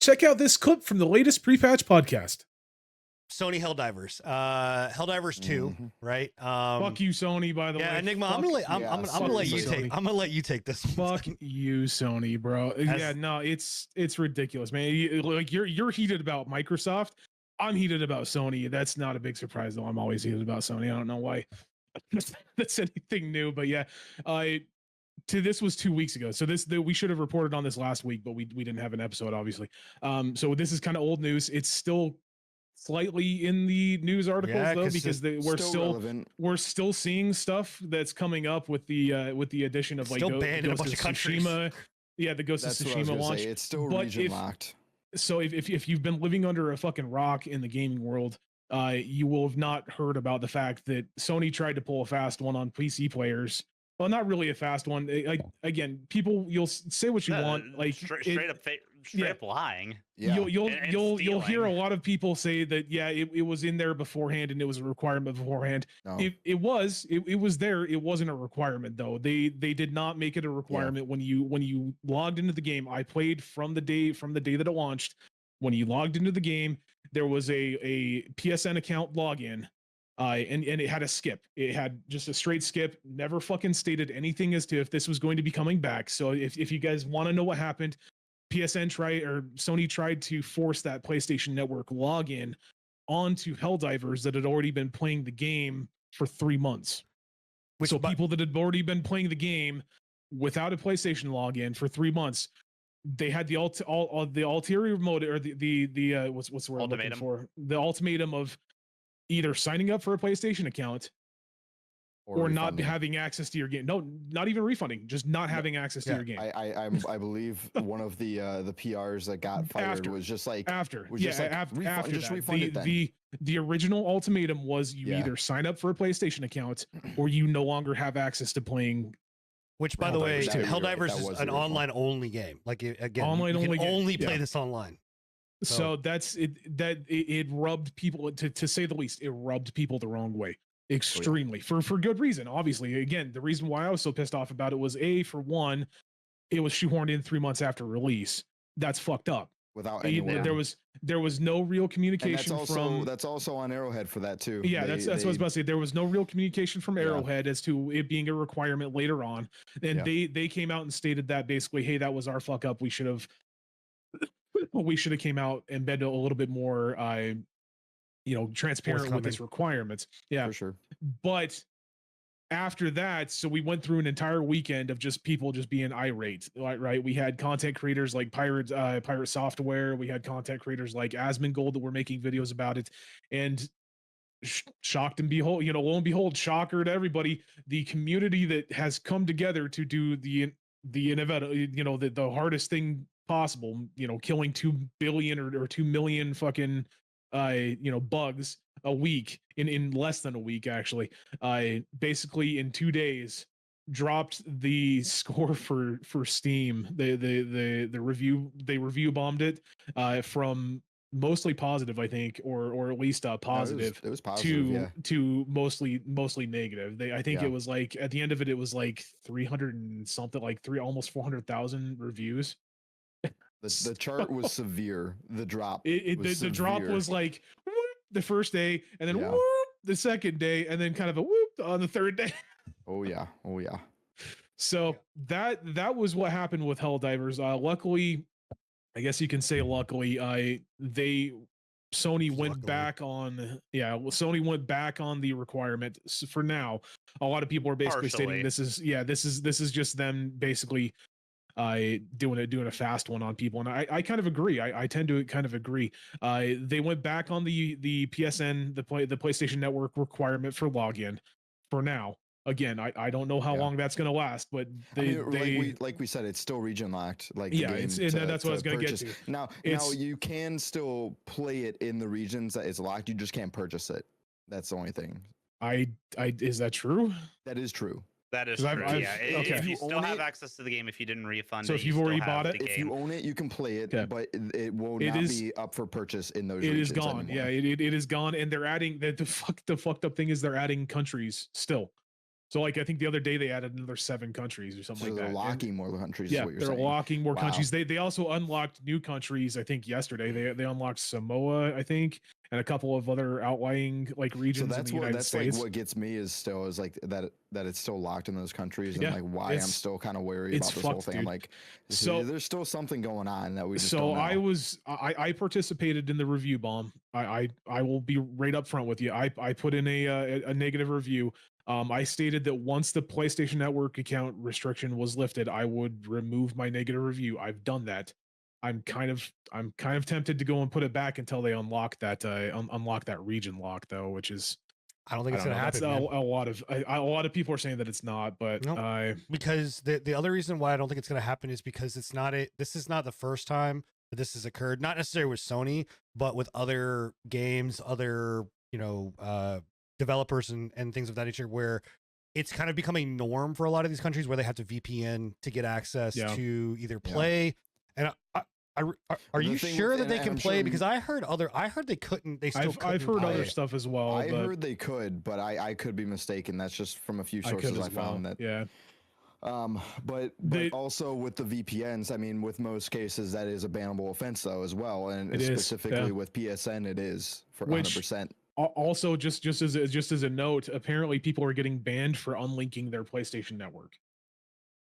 Check out this clip from the latest pre-patch podcast. Sony Helldivers, Helldivers 2, Mhm. right? Fuck you, Sony. By the way, Enigma. I'm Fuck gonna let you Sony. take. I'm gonna let you take this one. Fuck you, Sony, bro. Yeah, no, it's ridiculous, man. Like you're heated about Microsoft. I'm heated about Sony. That's not a big surprise, though. I'm always heated about Sony. I don't know why that's anything new, but yeah. This was 2 weeks ago, so we should have reported on this last week, but we didn't have an episode, obviously. So this is kind of old news. It's still slightly in the news articles though, because we're still seeing stuff that's coming up with the addition of like Ghost of Tsushima. Yeah, the Ghost of Tsushima launch. It's still region locked. So if you've been living under a fucking rock in the gaming world, you will have not heard about the fact that Sony tried to pull a fast one on PC players. Well, not really a fast one. Like again, people, you'll say what you want. Like straight up lying. Yeah. You'll hear a lot of people say that it was in there beforehand and it was a requirement beforehand. No. It was there. It wasn't a requirement though. They did not make it a requirement when you logged into the game. I played from the day that it launched. When you logged into the game, there was a PSN account login. And it had a skip. It had just a straight skip. Never fucking stated anything as to if this was going to be coming back. So if you guys want to know what happened, Sony tried to force that PlayStation Network login onto Helldivers that had already been playing the game for 3 months. People that had already been playing the game without a PlayStation login for 3 months, they had the ulterior motive, or the what's the word I'm looking for? The ultimatum of either signing up for a PlayStation account or not having access to your game. No, not even refunding, just not having access to your game. I believe one of the PRs that got fired was just like after refund it then. The original ultimatum was you either sign up for a PlayStation account or you no longer have access to playing. Which, by the way, Helldivers is an online only game. Like again, online you can only play this online. So that's it. That it rubbed people, to say the least. It rubbed people the wrong way, extremely, for good reason. Obviously, again, the reason why I was so pissed off about it was for one, it was shoehorned in 3 months after release. That's fucked up. Without there was no real communication that's also on Arrowhead for that too. Yeah, that's what I was about to say. There was no real communication from Arrowhead as to it being a requirement later on, and they came out and stated that basically, hey, that was our fuck up. We should have came out and been a little bit more transparent with its requirements. Yeah, for sure. But after that, so we went through an entire weekend of just people just being irate, right? We had content creators like Pirate Software. We had content creators like Asmongold that were making videos about it, and shocked and behold, lo and behold, shocker to everybody, the community that has come together to do the inevitable, the hardest thing possible, killing 2 billion or 2 million fucking bugs a week in less than a week, actually. Basically in 2 days dropped the score for Steam. The review bombed it from mostly positive, I think, or at least positive. It was positive to mostly negative. I think it was like at the end of it was like 300 and something, like almost 400,000 reviews. The chart was severe. The drop. The drop was like whoop, the first day, and then whoop, the second day, and then kind of a whoop on the third day. Oh yeah. So that was what happened with Helldivers. Luckily, I guess you can say luckily, Sony went back on the requirement for now. A lot of people are basically stating this is just them basically doing a fast one on people, and I kind of agree. I tend to kind of agree. They went back on the PSN, the PlayStation Network requirement for login for now. Again, I don't know how long that's going to last, but like we said, it's still region locked. Like that's what I was going to get to. Now you can still play it in the regions that it's locked. You just can't purchase it. That's the only thing. Is that true? That is true. That is true. If you still have access to the game, if you didn't refund so if you've already bought it, if you own it, you can play it, but it will not be up for purchase in those. It is gone. Anymore. Yeah, it is gone, and they're adding the fucked up thing is they're adding countries still. So like I think the other day they added another 7 countries or something like that. They're locking more countries. Yeah, is what you're they're saying. locking more countries. They also unlocked new countries. I think yesterday they unlocked Samoa, I think, and a couple of other outlying like regions in the United States. Like what gets me is like that it's still locked in those countries, and like why I'm still kind of worried about this whole thing. Dude. I'm like, so there's still something going on that we just so don't know. I participated in the review bomb. I will be right up front with you. I put in a negative review. I stated that once the PlayStation Network account restriction was lifted, I would remove my negative review. I've done that. I'm kind of tempted to go and put it back until they unlock that region lock though, which is I don't think it's going to happen. A lot of people are saying that it's not, but nope. Because the other reason why I don't think it's going to happen is because this is not the first time that this has occurred. Not necessarily with Sony, but with other games, other developers and things of that nature, where it's kind of becoming norm for a lot of these countries where they have to VPN to get access to either play. And are you sure that they can play? Because I heard they couldn't. They still couldn't. I've heard other stuff as well. I heard they could, but I could be mistaken. That's just from a few sources I found that. Yeah. But also with the VPNs, I mean, with most cases that is a bannable offense though as well, and specifically with PSN, it is for 100%. Also, just as a note, apparently people are getting banned for unlinking their PlayStation Network.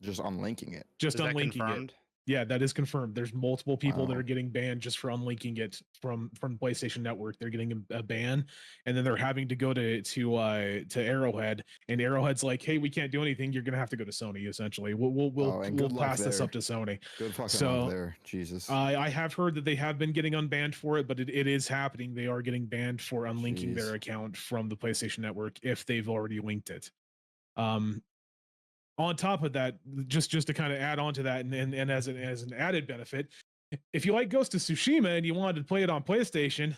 Just unlinking it. Just unlinking it. Yeah, that is confirmed. There's multiple people that are getting banned just for unlinking it from PlayStation Network. They're getting a ban, and then they're having to go to Arrowhead, and Arrowhead's like, "Hey, we can't do anything. You're gonna have to go to Sony. Essentially, we'll pass this up to Sony." Good fucking luck there, Jesus. I have heard that they have been getting unbanned for it, but it is happening. They are getting banned for unlinking their account from the PlayStation Network if they've already linked it. On top of that, just to kind of add on to that, and as an added benefit, if you like Ghost of Tsushima and you wanted to play it on PlayStation,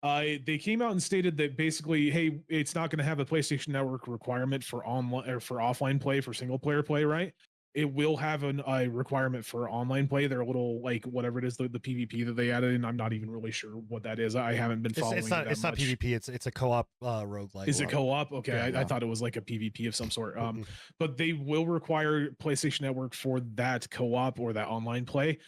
they came out and stated that basically, hey, it's not going to have a PlayStation Network requirement for online or for offline play, for single player play, right? It will have a requirement for online play. They're a little like whatever it is, the PvP that they added, and I'm not even really sure what that is. I haven't been following. It's not PvP. It's a co-op roguelike. Is it co-op? Okay, I thought it was like a PvP of some sort. But they will require PlayStation Network for that co-op or that online play.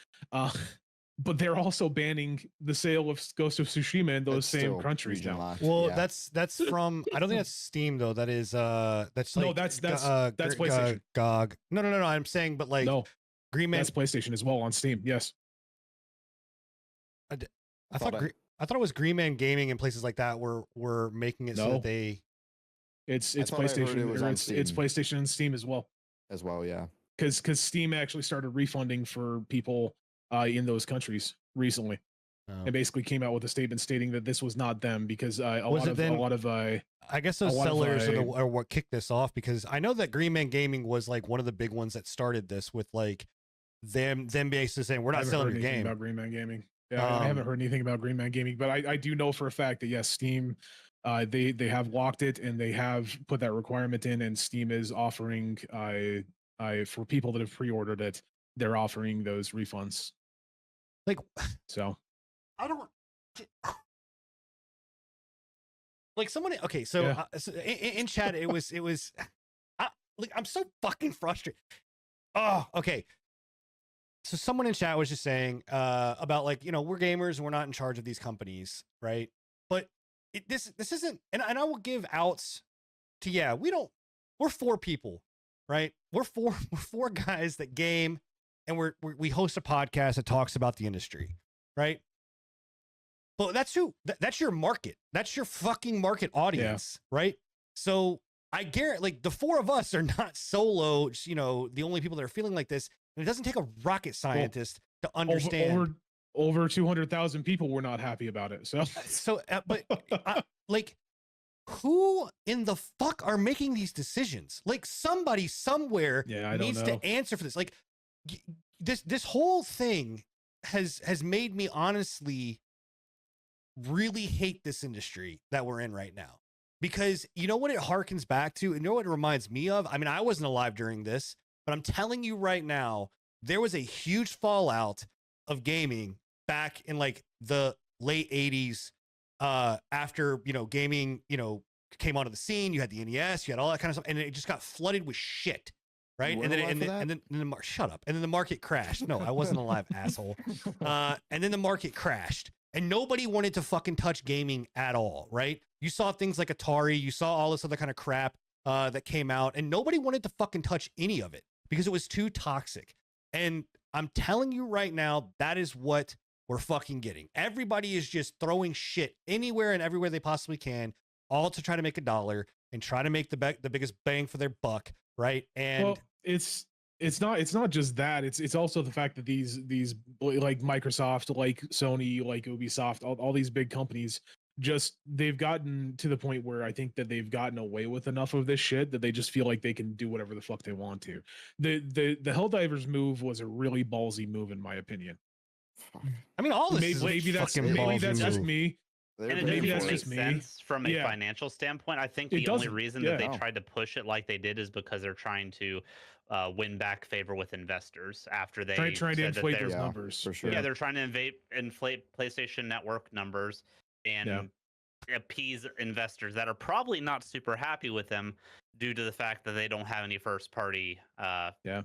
But they're also banning the sale of Ghost of Tsushima in those same countries now. Well, that's from. I don't think that's Steam though. That is that's like, that's PlayStation. GOG. No. I'm saying, but like Green Man. That's PlayStation as well on Steam. Yes. I thought it was Green Man Gaming and places like that were making it so that they. It's PlayStation. It's PlayStation and Steam as well. As well, yeah. Because Steam actually started refunding for people in those countries recently, and basically came out with a statement stating that this was not them because a lot of I guess those sellers are what kicked this off, because I know that Green Man Gaming was like one of the big ones that started this with like them basically saying we're not selling your game. About Green Man Gaming, I haven't heard anything about Green Man Gaming, but I do know for a fact that yes, Steam they have locked it and they have put that requirement in, and Steam is offering for people that have pre-ordered it, they're offering those refunds. Like, so I don't like someone. Okay, so, so in chat, it was I'm so fucking frustrated. Oh, okay. So someone in chat was just saying about like, we're gamers and we're not in charge of these companies, right? But this isn't, and I will give outs to we're 4 people, right? We're four guys that game, and we host a podcast that talks about the industry, right? But that's your market. That's your fucking market audience, right? So I guarantee, like, the 4 of us are not solo, the only people that are feeling like this. And it doesn't take a rocket scientist to understand. Over 200,000 people were not happy about it. But like, who in the fuck are making these decisions? Like, somebody somewhere needs to answer for this. Like, this whole thing has made me honestly really hate this industry that we're in right now, because you know what it harkens back to, and you know what it reminds me of? I mean, I wasn't alive during this, but I'm telling you right now, there was a huge fallout of gaming back in like the late 80s, after, gaming, came onto the scene. You had the NES, you had all that kind of stuff, and it just got flooded with shit. Right. And then shut up. And then the market crashed. No, I wasn't alive, asshole. And then the market crashed and nobody wanted to fucking touch gaming at all. Right. You saw things like Atari. You saw all this other kind of crap that came out and nobody wanted to fucking touch any of it because it was too toxic. And I'm telling you right now, that is what we're fucking getting. Everybody is just throwing shit anywhere and everywhere they possibly can, all to try to make $1 and try to make the biggest bang for their buck. Right. And well, it's not just that. It's also the fact that these like Microsoft, like Sony, like Ubisoft, all these big companies, just they've gotten to the point where I think that they've gotten away with enough of this shit that they just feel like they can do whatever the fuck they want to. The Helldivers move was a really ballsy move in my opinion. I mean, all this maybe that's just me. And it doesn't make sense from a financial standpoint. I think the only reason that they tried to push it like they did is because they're trying to win back favor with investors after they trying to inflate those numbers. For sure. Yeah, they're trying to inflate PlayStation Network numbers and appease investors that are probably not super happy with them due to the fact that they don't have any first party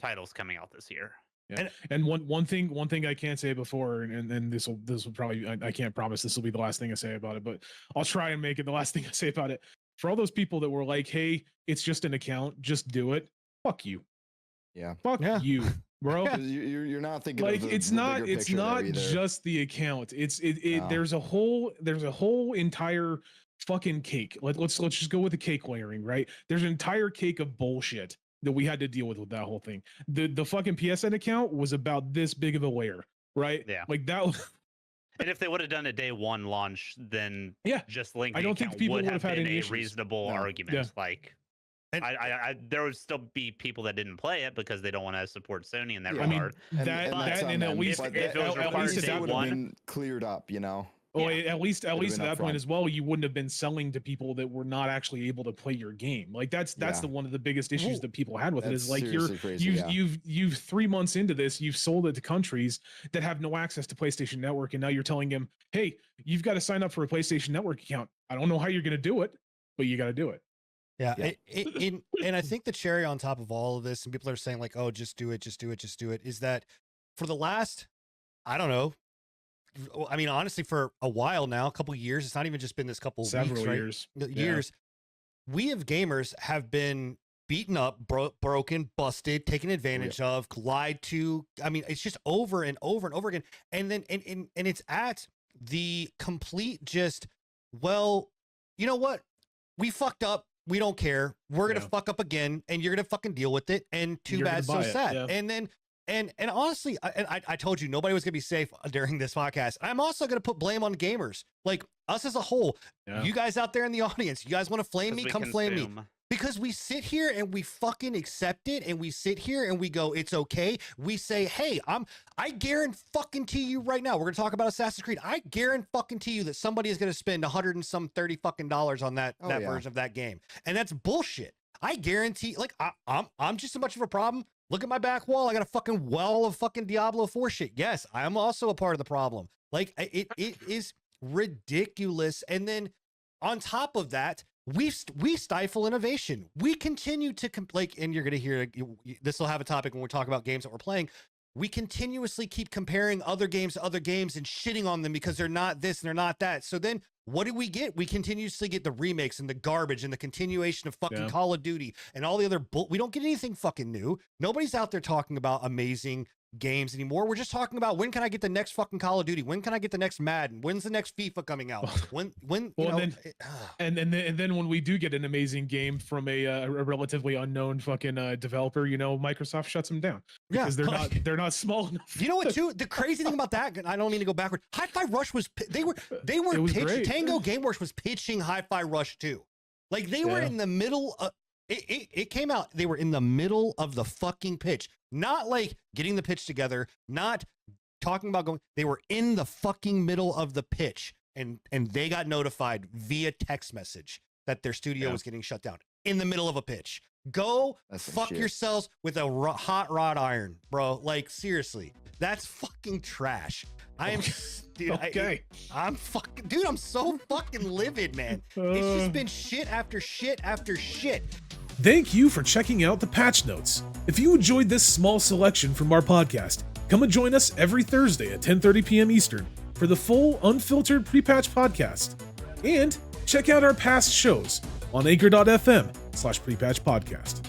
titles coming out this year. Yeah. And one thing I can't say before, and this will probably, I can't promise this will be the last thing I say about it, but I'll try and make it the last thing I say about it. For all those people that were like, hey, it's just an account, just do it. Fuck you. Yeah. Fuck you, bro. You're not thinking like of it's not just the account. There's a whole entire fucking cake. Let's just go with the cake layering, right? There's an entire cake of bullshit that we had to deal with that whole thing. The fucking PSN account was about this big of a layer, right? Yeah. Like that was and if they would have done a day one launch, then just linking I don't think people would have had been any a reasonable argument. Yeah. Like I there would still be people that didn't play it because they don't want to support Sony in that regard. And at least if it was required at that one been cleared up, you know. Well, at least at that point as well, you wouldn't have been selling to people that were not actually able to play your game. Like that's the one of the biggest issues that people had with it is like you've 3 months into this, you've sold it to countries that have no access to PlayStation Network, and now you're telling them, hey, you've got to sign up for a PlayStation Network account. I don't know how you're going to do it, but you got to do it. Yeah. And I think the cherry on top of all of this, and people are saying like, oh, just do it, is that for the last, I don't know, I mean, honestly, for a while now, a couple of years, it's not even just been this couple of weeks, right? Years. We of gamers have been beaten up, broken, busted, taken advantage of, lied to. I mean, it's just over and over and over again. And then, and it's at the complete just, well, you know what? We fucked up. We don't care. We're going to fuck up again and you're going to fucking deal with it. And too bad, so sad. Yeah. And then, and honestly, I told you nobody was going to be safe during this podcast. I'm also going to put blame on gamers, like us as a whole. Yeah. You guys out there in the audience, you guys want to flame me? Come flame me. Because we sit here and we fucking accept it, and we sit here and we go, it's okay. We say, hey, I guarantee you right now, we're gonna talk about Assassin's Creed. I guarantee you that somebody is gonna spend $130 fucking on that version of that game, and that's bullshit. I guarantee, like I'm just as much of a problem. Look at my back wall. I got a fucking wall of fucking Diablo 4 shit. Yes, I am also a part of the problem. Like it is ridiculous. And then on top of that, we stifle innovation. We continue to and you're going to hear this will have a topic when we talk about games that we're playing. We continuously keep comparing other games to other games and shitting on them because they're not this and they're not that. So then what do we get? We continuously get the remakes and the garbage and the continuation of fucking Call of Duty and all the other we don't get anything fucking new. Nobody's out there talking about amazing games anymore. We're just talking about when can I get the next fucking Call of Duty? When can I get the next Madden? When's the next FIFA coming out? When and then when we do get an amazing game from a relatively unknown fucking developer, you know, Microsoft shuts them down because they're not small enough. You know what too? The crazy thing about that, I don't mean to go backward. Hi-Fi Rush was they were pitching, Tango Gameworks was pitching Hi-Fi Rush 2. Like they were in the middle of it came out, they were in the middle of the fucking pitch. Not like getting the pitch together, not talking about going, they were in the fucking middle of the pitch and they got notified via text message that their studio was getting shut down in the middle of a pitch. Go fuck yourselves with a hot rod iron, bro. Like seriously, that's fucking trash. I am, dude. Okay. I'm fucking, dude. I'm so fucking livid, man. It's just been shit after shit after shit. Thank you for checking out the patch notes. If you enjoyed this small selection from our podcast, come and join us every Thursday at 10:30 p.m. Eastern for the full, unfiltered pre-patch podcast. And check out our past shows on anchor.fm/prepatch podcast.